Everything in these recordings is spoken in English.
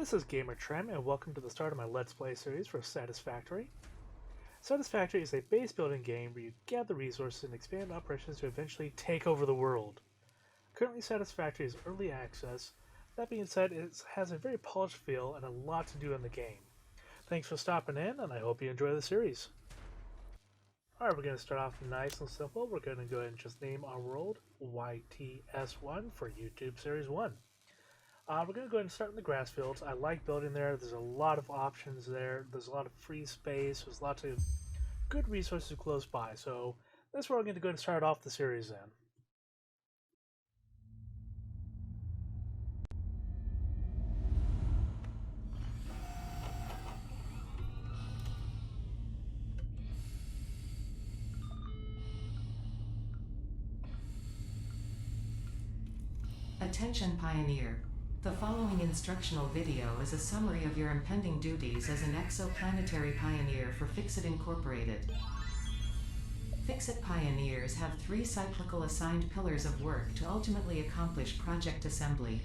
This is GamerTrem, and welcome to the start of my Let's Play series for Satisfactory. Satisfactory is a base building game where you gather resources and expand operations to eventually take over the world. Currently, Satisfactory is early access. That being said, it has a very polished feel and a lot to do in the game. Thanks for stopping in, and I hope you enjoy the series. Alright, we're going to start off nice and simple. We're going to go ahead and just name our world YTS1 for YouTube Series 1. We're going to go ahead and start in the grass fields. I like building there. There's a lot of options there. There's a lot of free space. There's lots of good resources close by. So that's where I'm going to go ahead and start off the series in. Attention Pioneer. The following instructional video is a summary of your impending duties as an exoplanetary pioneer for Fixit Incorporated. Fixit pioneers have 3 cyclical assigned pillars of work to ultimately accomplish project assembly.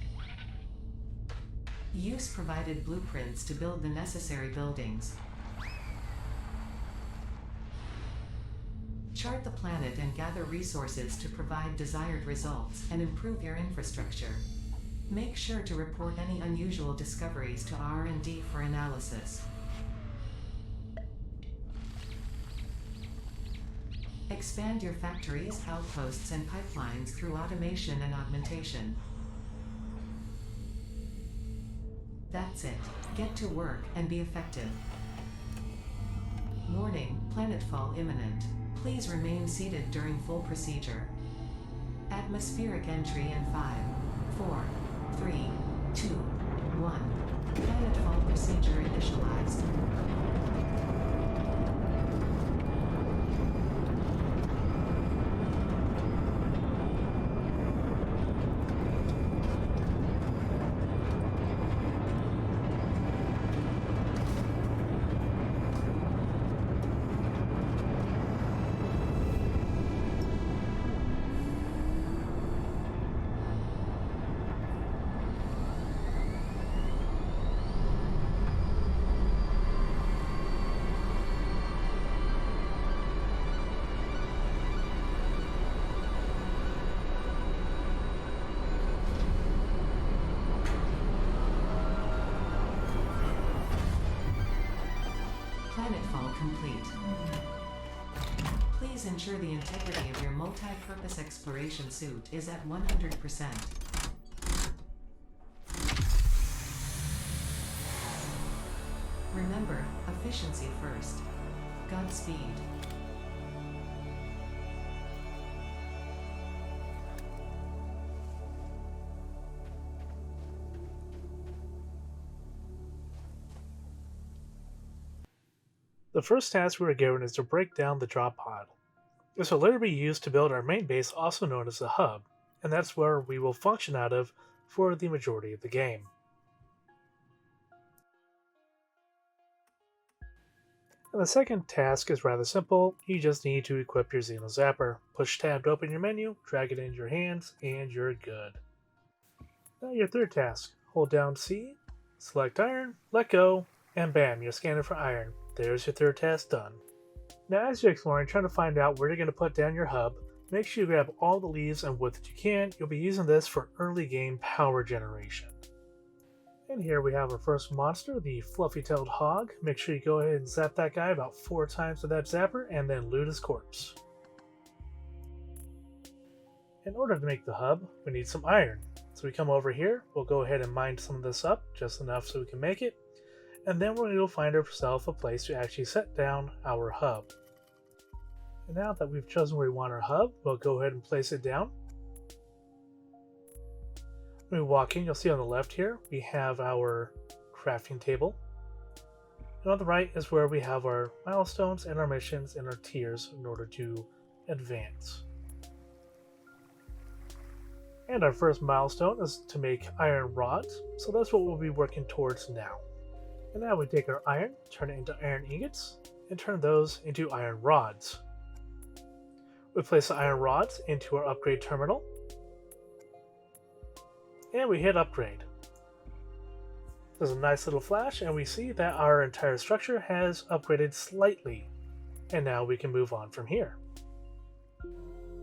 Use provided blueprints to build the necessary buildings. Chart the planet and gather resources to provide desired results and improve your infrastructure. Make sure to report any unusual discoveries to R&D for analysis. Expand your factories, outposts, and pipelines through automation and augmentation. That's it. Get to work and be effective. Warning, planetfall imminent. Please remain seated during full procedure. Atmospheric entry in 5, 4, 3, 2, 1. Planetfall procedure initialized. Planetfall complete. Please ensure the integrity of your multi-purpose exploration suit is at 100%. Remember, efficiency first. Godspeed. The first task we were given is to break down the drop pod. This will later be used to build our main base, also known as the hub, and that's where we will function out of for the majority of the game. And the second task is rather simple. You just need to equip your Xeno Zapper. Push tab to open your menu, drag it into your hands, and you're good. Now your third task. Hold down C, select iron, let go, and bam, you're scanning for iron. There's your third task done. Now as you're exploring, trying to find out where you're going to put down your hub, make sure you grab all the leaves and wood that you can. You'll be using this for early game power generation. And here we have our first monster, the fluffy-tailed hog. Make sure you go ahead and zap that guy about 4 times with that zapper, and then loot his corpse. In order to make the hub, we need some iron. So we come over here, we'll go ahead and mine some of this up, just enough so we can make it. And then we're going to go find ourselves a place to actually set down our hub. And now that we've chosen where we want our hub, we'll go ahead and place it down. When we walk in, you'll see on the left here, we have our crafting table. And on the right is where we have our milestones and our missions and our tiers in order to advance. And our first milestone is to make iron rods, so that's what we'll be working towards now. And now we take our iron, turn it into iron ingots, and turn those into iron rods. We place the iron rods into our upgrade terminal, and we hit upgrade. There's a nice little flash, and we see that our entire structure has upgraded slightly. And now we can move on from here.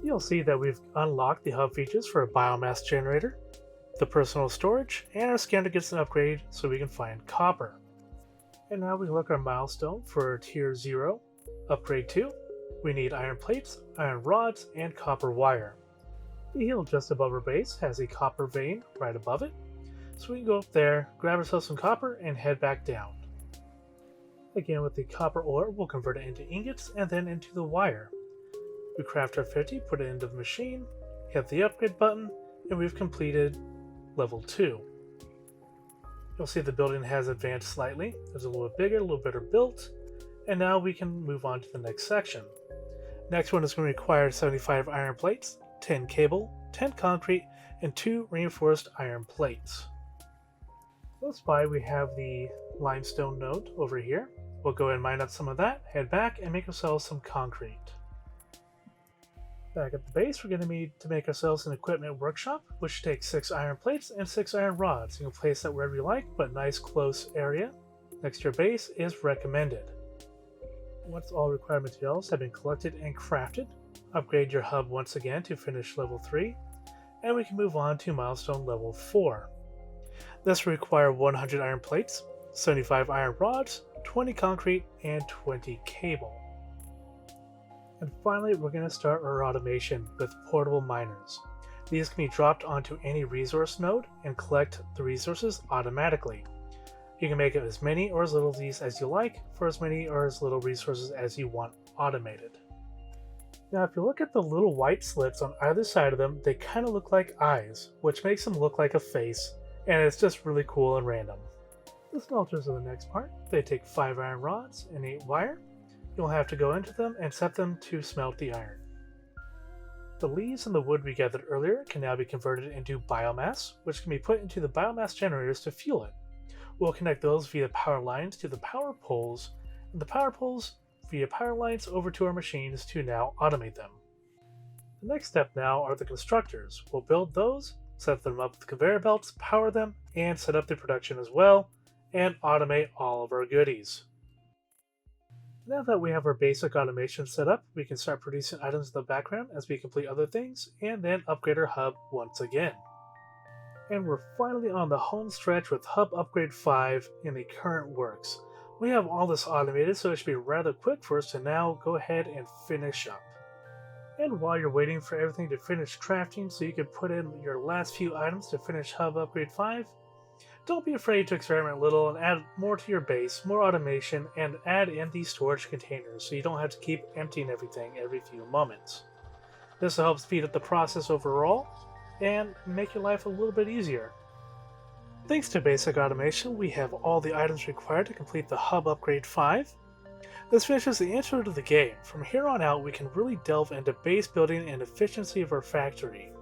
You'll see that we've unlocked the hub features for a biomass generator, the personal storage, and our scanner gets an upgrade so we can find copper. And now we look our milestone for tier 0, upgrade 2. We need iron plates, iron rods, and copper wire. The hill just above our base has a copper vein right above it, so we can go up there, grab ourselves some copper, and head back down. Again, with the copper ore, we'll convert it into ingots and then into the wire. We craft our 50, put it into the machine, hit the upgrade button, and we've completed level 2. You'll see the building has advanced slightly. It's a little bit bigger, a little better built, and now we can move on to the next section. Next one is going to require 75 iron plates, 10 cable, 10 concrete, and 2 reinforced iron plates. Close by we have the limestone node over here. We'll go and mine up some of that, head back, and make ourselves some concrete. Back at the base, we're going to need to make ourselves an equipment workshop, which takes 6 iron plates and 6 iron rods. You can place that wherever you like, but nice close area next to your base is recommended. Once all required materials have been collected and crafted, upgrade your hub once again to finish level 3, and we can move on to milestone level 4. This will require 100 iron plates, 75 iron rods, 20 concrete, and 20 cable. And finally, we're going to start our automation with portable miners. These can be dropped onto any resource node and collect the resources automatically. You can make as many or as little of these as you like for as many or as little resources as you want automated. Now, if you look at the little white slits on either side of them, they kind of look like eyes, which makes them look like a face, and it's just really cool and random. The smelters are the next part. They take 5 iron rods and 8 wire. You'll have to go into them and set them to smelt the iron. The leaves and the wood we gathered earlier can now be converted into biomass, which can be put into the biomass generators to fuel it. We'll connect those via power lines to the power poles, and the power poles via power lines over to our machines to now automate them. The next step now are the constructors. We'll build those, set them up with conveyor belts, power them, and set up the production as well, and automate all of our goodies. Now that we have our basic automation set up, we can start producing items in the background as we complete other things, and then upgrade our hub once again. And we're finally on the home stretch with Hub Upgrade 5 in the current works. We have all this automated, so it should be rather quick for us to now go ahead and finish up. And while you're waiting for everything to finish crafting so you can put in your last few items to finish Hub Upgrade 5, don't be afraid to experiment a little and add more to your base, more automation, and add in these storage containers so you don't have to keep emptying everything every few moments. This will help speed up the process overall and make your life a little bit easier. Thanks to basic automation, we have all the items required to complete the Hub Upgrade 5. This finishes the intro to the game. From here on out, we can really delve into base building and efficiency of our factory.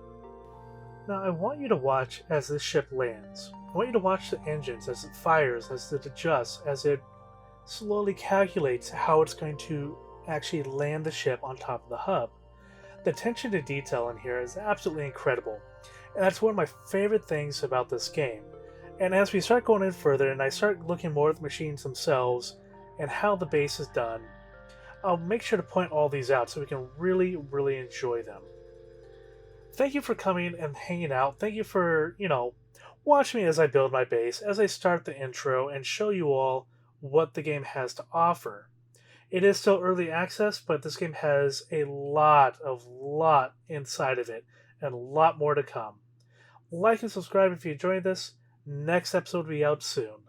Now, I want you to watch as this ship lands. I want you to watch the engines as it fires, as it adjusts, as it slowly calculates how it's going to actually land the ship on top of the hub. The attention to detail in here is absolutely incredible, and that's one of my favorite things about this game. And as we start going in further and I start looking more at the machines themselves and how the base is done, I'll make sure to point all these out so we can really enjoy them. Thank you for coming and hanging out. Thank you for, watch me as I build my base, as I start the intro and show you all what the game has to offer. It is still early access, but this game has a lot inside of it, and a lot more to come. Like and subscribe if you enjoyed this. Next episode will be out soon.